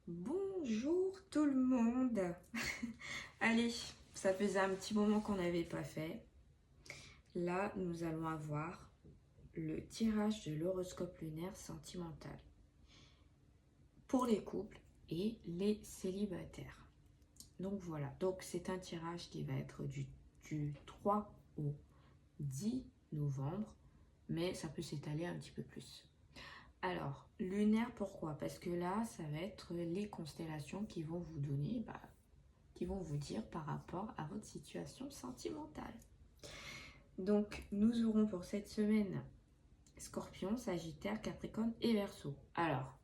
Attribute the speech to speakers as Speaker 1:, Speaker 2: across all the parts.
Speaker 1: Bonjour tout le monde. Allez, ça faisait un petit moment qu'on n'avait pas fait. Là, nous allons avoir le tirage de l'horoscope lunaire sentimental pour les couples et les célibataires. Donc voilà, donc c'est un tirage qui va être du 3 au 10 novembre, mais ça peut s'étaler un petit peu plus. Alors, lunaire, pourquoi? Parce que là, ça va être les constellations qui vont vous donner, qui vont vous dire par rapport à votre situation sentimentale. Donc, nous aurons pour cette semaine Scorpion, Sagittaire, Capricorne et Verseau. Alors,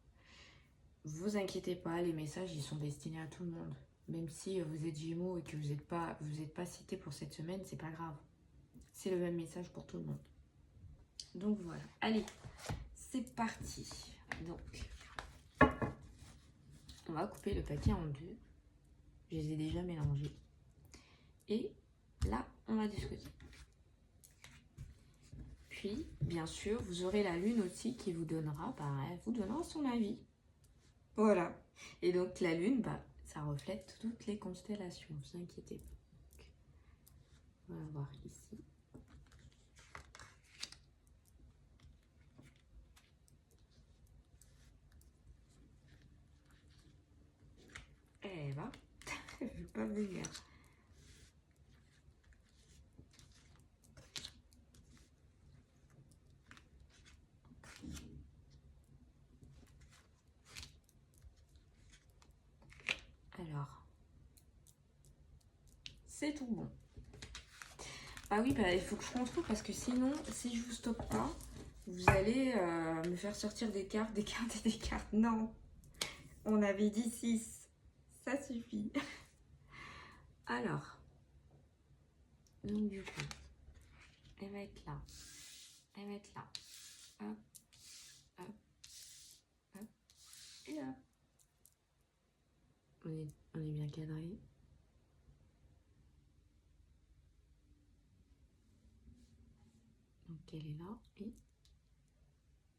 Speaker 1: vous inquiétez pas, les messages, ils sont destinés à tout le monde. Même si vous êtes Gémeaux et que vous n'êtes pas cité pour cette semaine, c'est pas grave. C'est le même message pour tout le monde. Donc voilà, allez, c'est parti. Donc, on va couper le paquet en deux. Je les ai déjà mélangés. Et là, on va discuter. Puis, bien sûr, vous aurez la lune aussi qui vous donnera, vous donnera son avis. Voilà. Et donc, la lune, ça reflète toutes les constellations, ne vous inquiétez pas. On va voir ici. Eh ben, je ne vais pas venir. Alors, c'est tout bon. Ah oui, il faut que je contrôle parce que sinon, si je vous stoppe pas, vous allez me faire sortir des cartes, des cartes et des cartes. Non, on avait dit 6. Ça suffit. Alors, donc du coup, elle va être là. Elle va être là. Hop, hop, hop. Et là. On est bien cadré. Donc elle est là et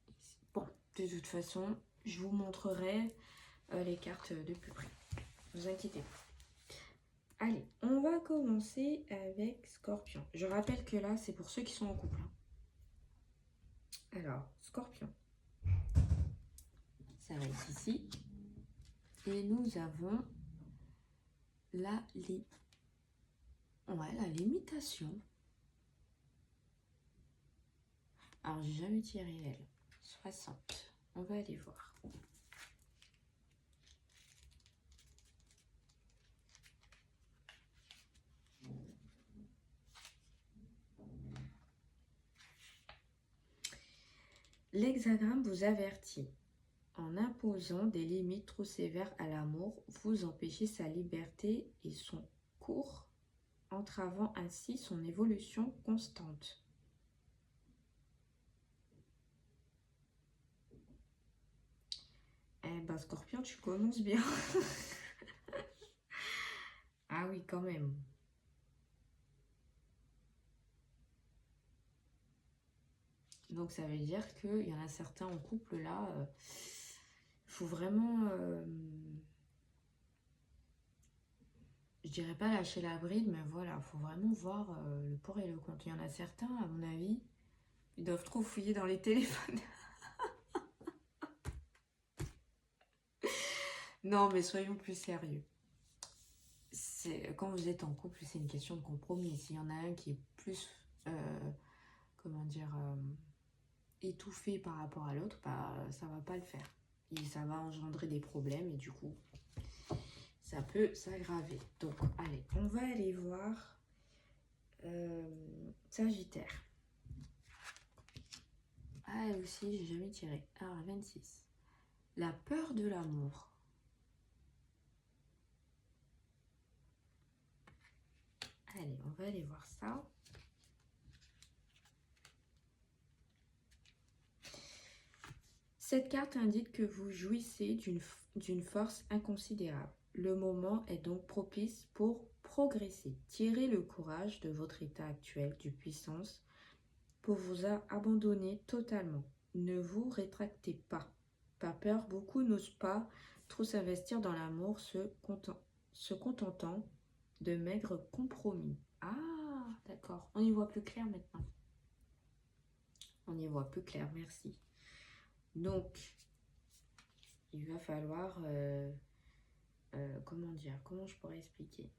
Speaker 1: ici. Bon, de toute façon, je vous montrerai les cartes de plus près. Ne vous inquiétez pas. Allez, on va commencer avec Scorpion. Je rappelle que là, c'est pour ceux qui sont en couple. Alors, Scorpion. Ça va être ici. Et nous avons la limitation. Alors, j'ai jamais tiré elle. 60. On va aller voir. L'hexagramme vous avertit. En imposant des limites trop sévères à l'amour, vous empêchez sa liberté et son cours, entravant ainsi son évolution constante. Eh ben, Scorpion, tu commences bien. Ah oui, quand même. Donc, ça veut dire qu'il y en a certains en couple, là, il faut vraiment... je dirais pas lâcher la bride, mais voilà, il faut vraiment voir le pour et le contre. Il y en a certains, à mon avis, ils doivent trop fouiller dans les téléphones. Non, mais soyons plus sérieux. Quand vous êtes en couple, c'est une question de compromis. S'il y en a un qui est plus, comment dire, étouffé par rapport à l'autre, ça va pas le faire. Et ça va engendrer des problèmes et du coup, ça peut s'aggraver. Donc, allez, on va aller voir Sagittaire. Ah, elle aussi, j'ai jamais tiré. Alors, 26. La peur de l'amour. Allez, on va aller voir ça. Cette carte indique que vous jouissez d'une force inconsidérable. Le moment est donc propice pour progresser. Tirez le courage de votre état actuel de puissance pour vous abandonner totalement. Ne vous rétractez pas. Par peur, beaucoup n'osent pas trop s'investir dans l'amour, se contentant de maigres compromis. Ah, d'accord. On y voit plus clair maintenant. On y voit plus clair, merci. Donc, il va falloir... comment dire? Comment je pourrais expliquer?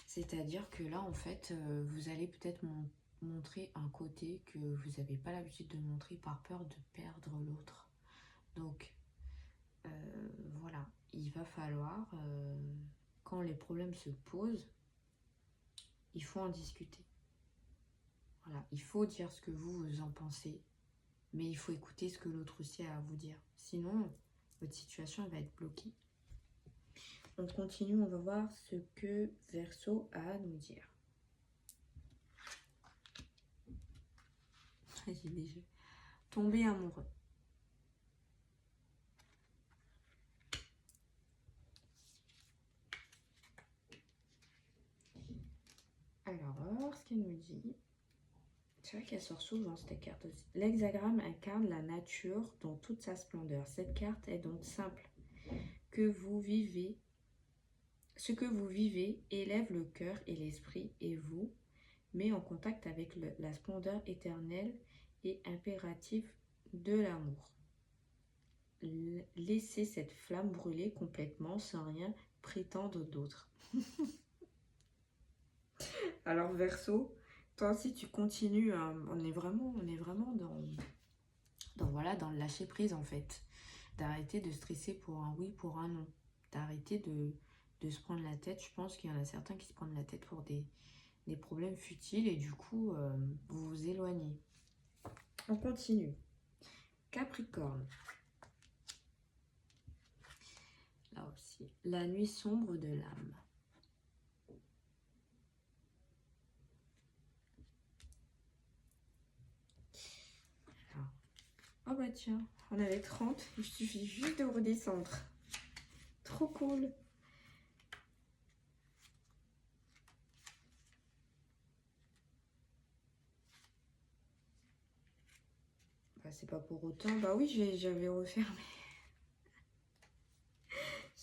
Speaker 1: C'est-à-dire que là, en fait, vous allez peut-être montrer un côté que vous n'avez pas l'habitude de montrer par peur de perdre l'autre. Donc, voilà, il va falloir, quand les problèmes se posent, il faut en discuter. Voilà, il faut dire ce que vous en pensez, mais il faut écouter ce que l'autre aussi a à vous dire. Sinon, votre situation va être bloquée. On continue, on va voir ce que Verseau a à nous dire. J'ai déjà tombé amoureux. Alors, on va voir ce qu'elle nous dit. C'est vrai qu'elle sort souvent cette carte aussi. L'hexagramme incarne la nature dans toute sa splendeur. Cette carte est donc simple. Ce que vous vivez élève le cœur et l'esprit et vous met en contact avec la splendeur éternelle et impérative de l'amour. Laissez cette flamme brûler complètement sans rien prétendre d'autre. Alors Verseau, toi aussi tu continues, on est vraiment dans le lâcher prise en fait. D'arrêter de stresser pour un oui, pour un non. D'arrêter de se prendre la tête. Je pense qu'il y en a certains qui se prennent la tête pour des problèmes futiles et du coup vous vous éloignez. On continue. Capricorne. Là aussi, la nuit sombre de l'âme. Oh bah tiens, on avait 30, il suffit juste de redescendre. Trop cool. Bah c'est pas pour autant. Bah oui, j'avais refermé.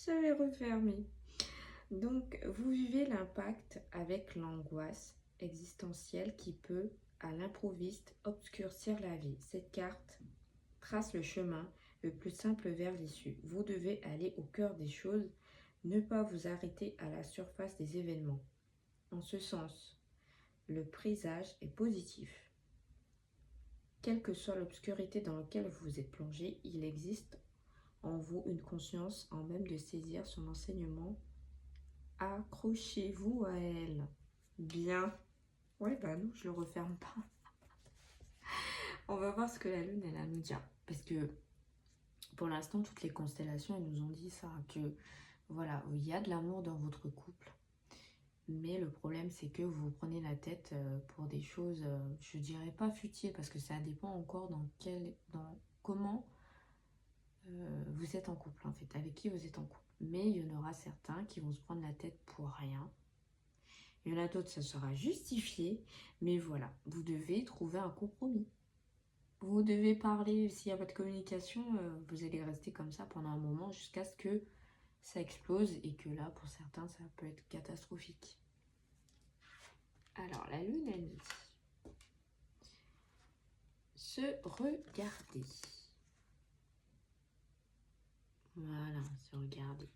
Speaker 1: J'avais refermé. Donc, vous vivez l'impact avec l'angoisse existentielle qui peut, à l'improviste, obscurcir la vie. Cette carte trace le chemin le plus simple vers l'issue. Vous devez aller au cœur des choses, ne pas vous arrêter à la surface des événements. En ce sens, le présage est positif. Quelle que soit l'obscurité dans laquelle vous êtes plongé, il existe en vous une conscience en même de saisir son enseignement. Accrochez-vous à elle. Bien. Ouais, bah non, je le referme pas. On va voir ce que la lune, elle a à nous dire. Parce que pour l'instant, toutes les constellations, elles nous ont dit ça. Que voilà, il y a de l'amour dans votre couple. Mais le problème, c'est que vous vous prenez la tête pour des choses, je dirais pas futiles, parce que ça dépend encore dans comment vous êtes en couple, en fait, avec qui vous êtes en couple. Mais il y en aura certains qui vont se prendre la tête pour rien. Il y en a d'autres, ça sera justifié. Mais voilà, vous devez trouver un compromis. Vous devez parler, s'il y a pas de communication, vous allez rester comme ça pendant un moment jusqu'à ce que ça explose et que là, pour certains, ça peut être catastrophique. Alors, la lune, elle nous dit se regarder. Voilà, se regarder.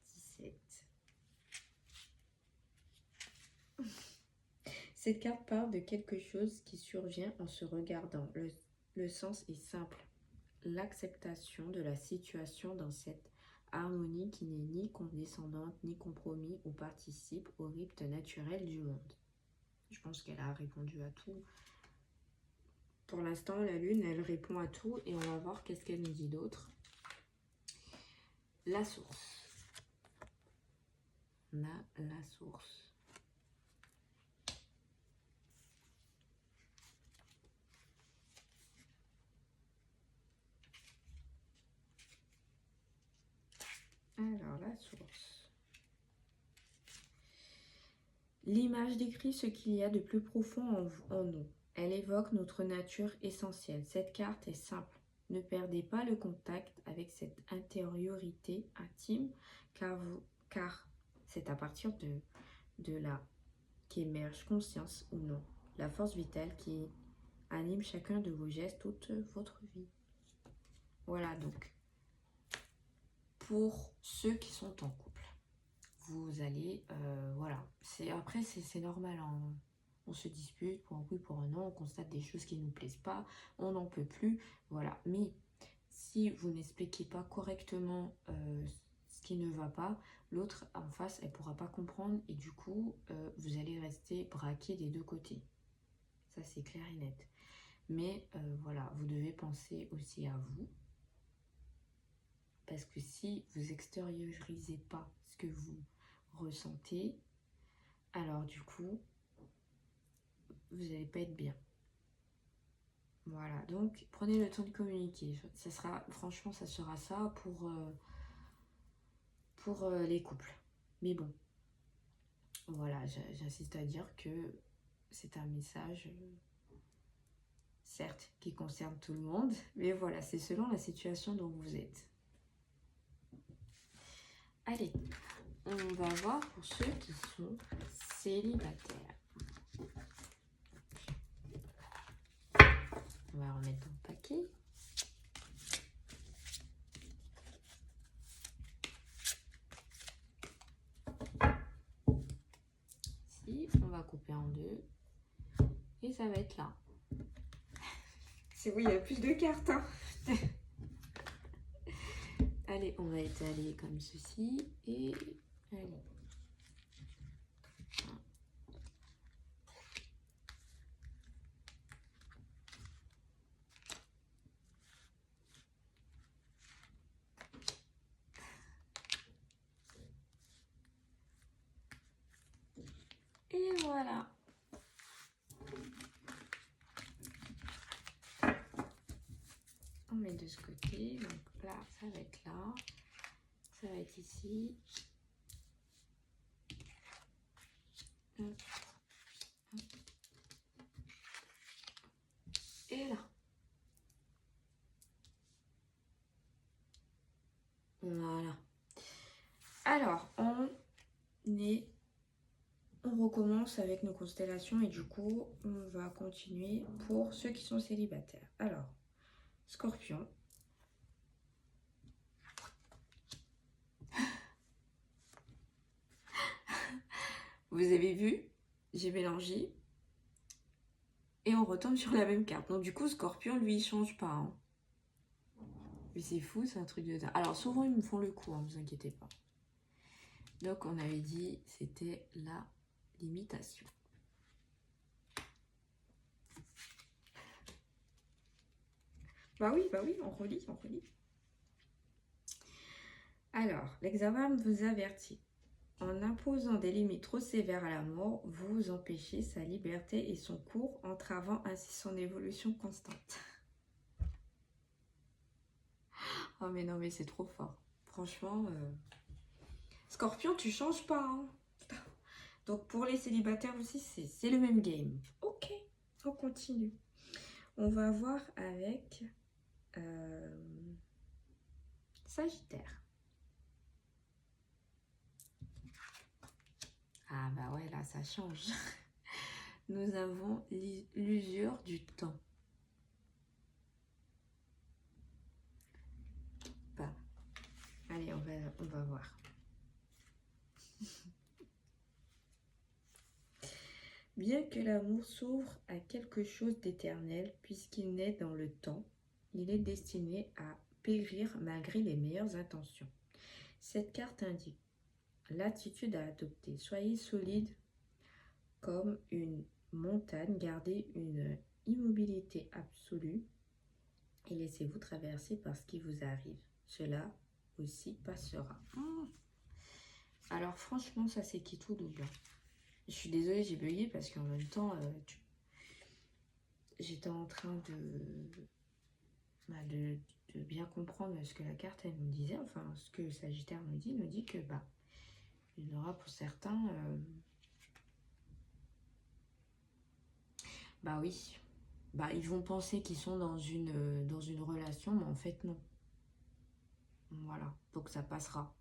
Speaker 1: 17. Cette carte parle de quelque chose qui survient en se regardant. Le sens est simple. L'acceptation de la situation dans cette harmonie qui n'est ni condescendante, ni compromis ou participe au rythme naturel du monde. Je pense qu'elle a répondu à tout. Pour l'instant, la lune, elle répond à tout et on va voir qu'est-ce qu'elle nous dit d'autre. La source. On a la source. Alors, la source. L'image décrit ce qu'il y a de plus profond en nous. Elle évoque notre nature essentielle. Cette carte est simple. Ne perdez pas le contact avec cette intériorité intime, car c'est à partir de là qu'émerge conscience ou non, la force vitale qui anime chacun de vos gestes toute votre vie. Voilà donc, pour ceux qui sont en couple, vous allez, voilà, après c'est normal, hein. On se dispute pour un oui, pour un non, on constate des choses qui ne nous plaisent pas, on n'en peut plus, voilà. Mais si vous n'expliquez pas correctement ce qui ne va pas, l'autre en face, elle ne pourra pas comprendre et du coup, vous allez rester braqué des deux côtés. Ça, c'est clair et net. Mais voilà, vous devez penser aussi à vous. Parce que si vous extériorisez pas ce que vous ressentez, alors du coup, vous n'allez pas être bien. Voilà, donc prenez le temps de communiquer. Ça sera, franchement, ça sera ça pour les couples. Mais bon, voilà, j'insiste à dire que c'est un message, certes, qui concerne tout le monde, mais voilà, c'est selon la situation dont vous êtes. Allez, on va voir pour ceux qui sont célibataires. On va remettre dans le paquet. Ici, on va couper en deux. Et ça va être là. C'est oui, il y a plus de cartes. Hein. Allez, on va étaler comme ceci. Et allez. Et voilà. On met de ce côté. Donc là, ça va être là. Ça va être ici. Hop. Hop. Et là. Voilà. Alors, on recommence avec nos constellations et du coup, on va continuer pour ceux qui sont célibataires. Alors, Scorpion. Vous avez vu, j'ai mélangé et on retombe sur la même carte. Donc du coup, Scorpion, lui, il change pas. Hein. Mais c'est fou, c'est un truc de dingue. Alors souvent, ils me font le coup, hein, ne vous inquiétez pas. Donc on avait dit, c'était la limitation. Bah oui, on relit. Alors, l'examen vous avertit. En imposant des limites trop sévères à l'amour, vous empêchez sa liberté et son cours, entravant ainsi son évolution constante. Oh mais non, mais c'est trop fort. Franchement, Scorpion, tu changes pas. Hein. Donc pour les célibataires aussi, c'est le même game. Ok, on continue. On va voir avec Sagittaire. Ah bah ouais, là ça change. Nous avons l'usure du temps. Bah, allez, on va voir. Bien que l'amour s'ouvre à quelque chose d'éternel, puisqu'il naît dans le temps, il est destiné à périr malgré les meilleures intentions. Cette carte indique l'attitude à adopter. Soyez solide comme une montagne, gardez une immobilité absolue et laissez-vous traverser par ce qui vous arrive. Cela aussi passera. Alors franchement, ça c'est qui tout double. Je suis désolée, j'ai bugué parce qu'en même temps, j'étais en train de bien comprendre ce que la carte elle nous disait, enfin ce que Sagittaire nous dit que il y en aura pour certains Bah oui. Bah, ils vont penser qu'ils sont dans une relation, mais en fait, non. Voilà. Donc, ça passera.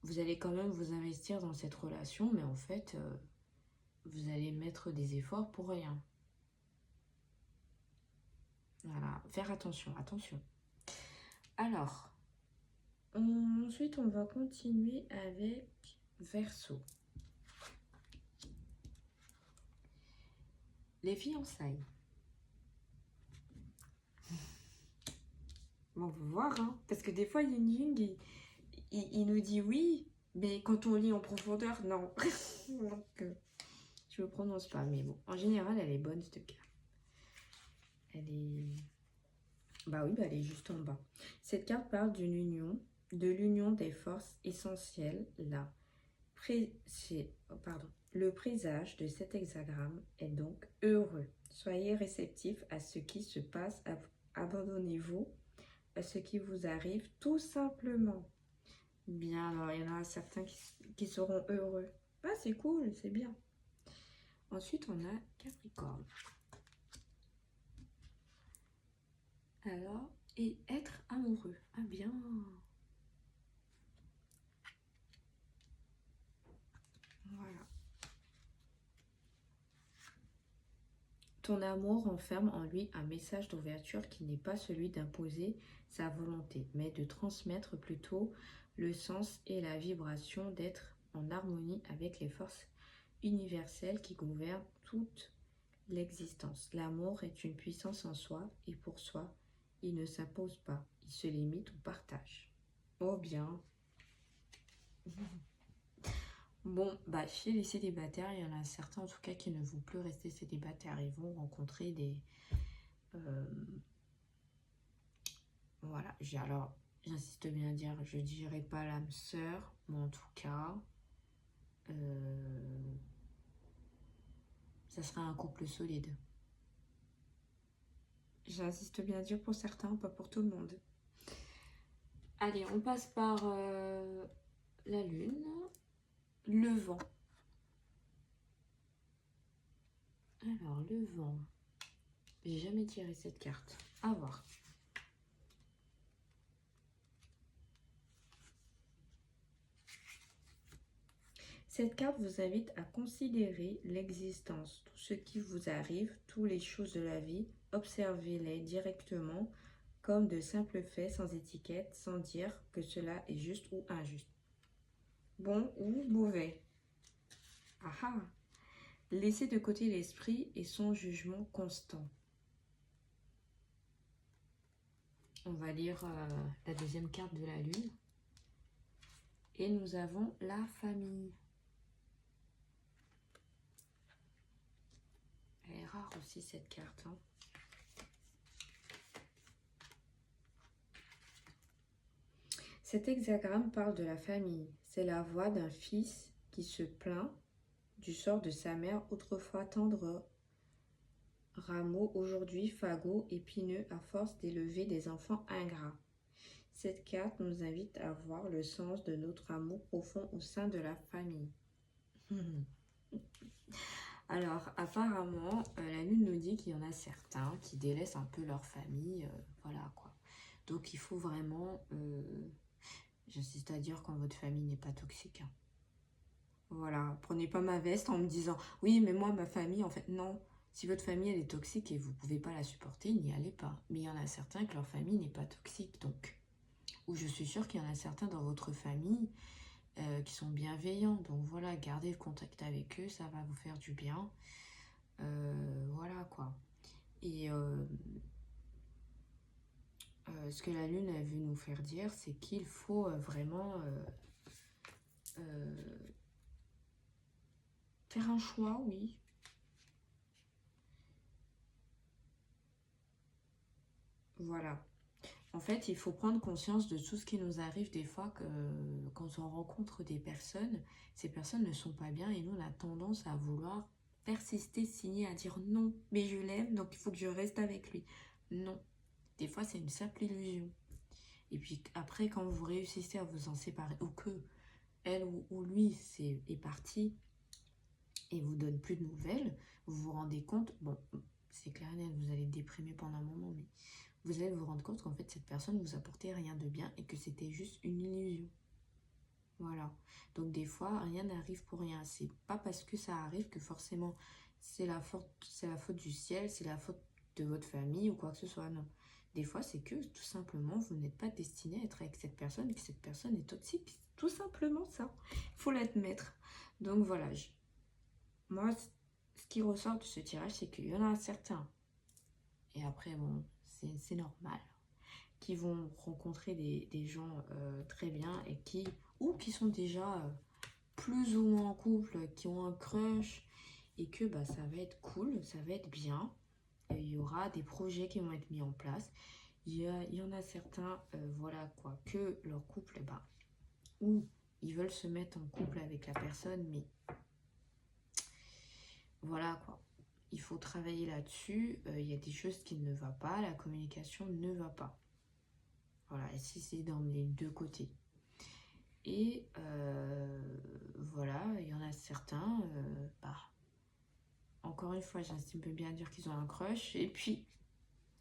Speaker 1: Vous allez quand même vous investir dans cette relation, mais en fait, vous allez mettre des efforts pour rien. Voilà. Faire attention, attention. Alors, ensuite, on va continuer avec Verseau. Les fiançailles. Bon, on va voir, hein. Parce que des fois, Yin Jung, il nous dit oui, mais quand on lit en profondeur, non. Donc, je me prononce pas, mais bon. En général, elle est bonne, cette carte. Elle est... Bah oui, bah elle est juste en bas. Cette carte parle d'une union, de l'union des forces essentielles, là. Le présage de cet hexagramme est donc heureux. Soyez réceptifs à ce qui se passe, abandonnez-vous à ce qui vous arrive tout simplement. Bien, alors il y en a certains qui seront heureux. Ah, c'est cool, c'est bien. Ensuite, on a Capricorne. Alors, et être amoureux. Ah bien. Voilà. Ton amour renferme en lui un message d'ouverture qui n'est pas celui d'imposer sa volonté, mais de transmettre plutôt le sens et la vibration d'être en harmonie avec les forces universelles qui gouvernent toute l'existence. L'amour est une puissance en soi et pour soi, il ne s'impose pas, il se limite au partage. Oh bien. Bon, bah chez les célibataires, il y en a certains en tout cas qui ne vont plus rester célibataires. Ils vont rencontrer des... voilà, alors j'insiste bien à dire, je dirais pas l'âme sœur, mais en tout cas, ça sera un couple solide. J'insiste bien à dire pour certains, pas pour tout le monde. Allez, on passe par la lune, le vent. Alors, le vent. J'ai jamais tiré cette carte. À voir. Cette carte vous invite à considérer l'existence, tout ce qui vous arrive, toutes les choses de la vie. Observez-les directement comme de simples faits sans étiquette, sans dire que cela est juste ou injuste. Bon ou mauvais. Ah ah. Laissez de côté l'esprit et son jugement constant. On va lire la deuxième carte de la lune. Et nous avons la famille. Elle est rare aussi cette carte. Hein. Cet hexagramme parle de la famille. C'est la voix d'un fils qui se plaint du sort de sa mère, autrefois tendre rameau, aujourd'hui fagot épineux à force d'élever des enfants ingrats. Cette carte nous invite à voir le sens de notre amour profond au sein de la famille. Alors, apparemment, la lune nous dit qu'il y en a certains qui délaissent un peu leur famille, voilà quoi. Donc, il faut vraiment, j'insiste à dire quand votre famille n'est pas toxique. Hein. Voilà, prenez pas ma veste en me disant, oui, mais moi, ma famille, en fait, non. Si votre famille, elle est toxique et vous pouvez pas la supporter, n'y allez pas. Mais il y en a certains que leur famille n'est pas toxique, donc. Ou je suis sûre qu'il y en a certains dans votre famille qui sont bienveillants. Donc voilà, gardez le contact avec eux, ça va vous faire du bien. Voilà quoi. Et ce que la lune a vu nous faire dire, c'est qu'il faut vraiment faire un choix, oui. Voilà. En fait, il faut prendre conscience de tout ce qui nous arrive des fois que, quand on rencontre des personnes, ces personnes ne sont pas bien et nous, on a tendance à vouloir persister, signer, à dire non, mais je l'aime, donc il faut que je reste avec lui. Non. Des fois, c'est une simple illusion. Et puis après, quand vous réussissez à vous en séparer, ou que elle ou lui est parti, et vous donne plus de nouvelles, vous vous rendez compte, bon, c'est clair et net, vous allez déprimer pendant un moment, mais vous allez vous rendre compte qu'en fait, cette personne vous apportait rien de bien et que c'était juste une illusion. Voilà. Donc des fois, rien n'arrive pour rien. C'est pas parce que ça arrive que forcément c'est la faute du ciel, c'est la faute de votre famille ou quoi que ce soit. Non. Des fois, c'est que tout simplement, vous n'êtes pas destiné à être avec cette personne et que cette personne est toxique. Tout simplement ça. Il faut l'admettre. Donc voilà, moi, ce qui ressort de ce tirage, c'est qu'il y en a certains. Et après, bon, c'est normal qui vont rencontrer des gens très bien et qui sont déjà plus ou moins en couple, qui ont un crush et que bah, ça va être cool, ça va être bien. Et il y aura des projets qui vont être mis en place. Il y en a certains, voilà quoi, que leur couple, bah, ou ils veulent se mettre en couple avec la personne, mais voilà quoi. Il faut travailler là-dessus. Il y a des choses qui ne vont pas, la communication ne va pas. Voilà, et si c'est dans les deux côtés. Et voilà, il y en a certains, bah, encore une fois, j'estime bien dire qu'ils ont un crush, et puis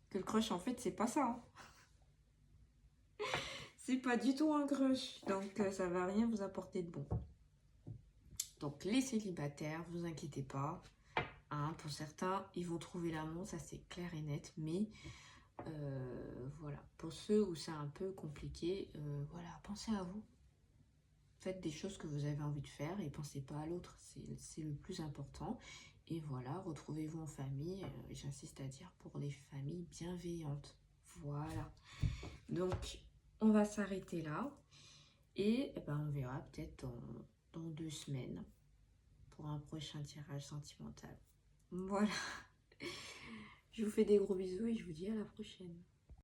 Speaker 1: que le crush, en fait, c'est pas ça. Hein. C'est pas du tout un crush, donc ça va rien vous apporter de bon. Donc les célibataires, vous inquiétez pas. Hein, pour certains, ils vont trouver l'amour, ça c'est clair et net, mais voilà, pour ceux où c'est un peu compliqué, voilà, pensez à vous. Faites des choses que vous avez envie de faire et pensez pas à l'autre, c'est le plus important. Et voilà, retrouvez-vous en famille, j'insiste à dire pour les familles bienveillantes. Voilà. Donc, on va s'arrêter là et ben, on verra peut-être dans 2 semaines pour un prochain tirage sentimental. Voilà. Je vous fais des gros bisous et je vous dis à la prochaine.